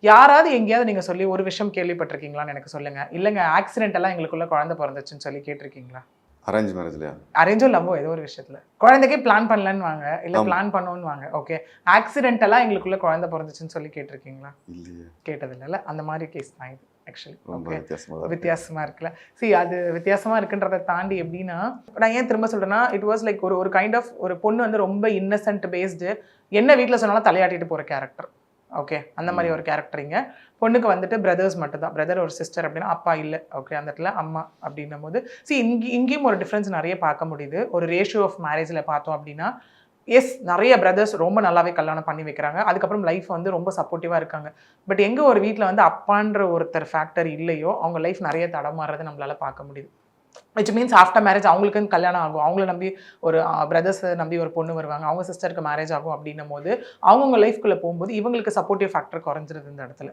யாராவது எங்கேயாவது நீங்க சொல்லி ஒரு விஷயம் கேள்விப்பட்டிருக்கீங்களான்னு எனக்கு சொல்லுங்க. இல்லங்க ஆக்சிடென்டலா எங்களுக்குள்ள குழந்தை பொறந்துச்சுன்னு சொல்லி கேட்டிருக்கீங்களா? அரேஞ்ச் மேரேஜ்லையா? அரேஞ்சோ லவ்வோ ஏதோ ஒரு விஷயத்துல. குழந்தைக்கே பிளான் பண்ணலன்னுவாங்க. இல்ல ஆமா. பிளான் பண்ணோன்னுவாங்க. ஓகே. ஆக்சிடென்டலா எங்களுக்குள்ள குழந்தை பொறந்துச்சுன்னு சொல்லி கேட்டிருக்கீங்களா? இல்லையே. கேட்டது இல்லல்ல. அந்த மாதிரி கேஸ் தான் இது ஆக்சுவலி. ரொம்ப ஓகே. வித்தியாசமா தான் இருக்கு. வித்தியாசமா இருக்குல்ல. அது வித்தியாசமா இருக்குன்றத தாண்டி எப்படின்னா, நான் ஏன் திரும்ப சொல்றேன்னா, இட் வாஸ் லைக் ஒரு ஒரு கைண்ட் ஆஃப் ஒரு பொண்ணு வந்து ரொம்ப இன்னசென்ட் பேஸ்டு. என்ன வீட்ல சொன்னாலும் தலையாட்டிட்டு போற கேரக்டர். ஓகே. அந்த மாரி ஒரு கேரக்டரிங்க. பொண்ணுக்கு வந்துட்டு பிரதர்ஸ் மட்டும் தான். பிரதர் ஒரு சிஸ்டர் அப்படின்னா, அப்பா இல்ல. ஓகே. அந்த இடத்துல அம்மா அப்படின்னும்போது, இங்கேயும் ஒரு டிஃபரன்ஸ் நெறைய பார்க்க முடியுது. ஒரு ரேஷியோ ஆஃப் மேரேஜ்ல பார்த்தோம் அப்படின்னா, நெறைய பிரதர்ஸ் ரொம்ப நல்லாவே கல்யாணம் பண்ணி வைக்கிறாங்க. அதுக்கப்புறம் லைஃப் வந்து ரொம்ப சப்போர்ட்டிவா இருக்காங்க. பட் எங்க ஒரு வீட்ல வந்து அப்பான்ற ஒருத்தர் ஃபேக்டர் இல்லையோ, அவங்க லைஃப் நெறைய தடமாறுறத நம்மளால பார்க்க முடியுது. விச் மீன்ஸ் ஆஃப்டர் மேரேஜ் அவங்களுக்குன்னு கல்யாணம் ஆகும். அவங்கள நம்பி ஒரு பிரதர்ஸ நம்பி ஒரு பொண்ணு வருவாங்க. அவங்க சிஸ்டருக்கு மேரேஜ் ஆகும் அப்படின்னும்போது, அவங்கவங்க லைஃப்குள்ள போம்போது இவங்களுக்கு சப்போர்ட்டிவ் ஃபேக்டர் குறைஞ்சிருது இந்த இடத்துல.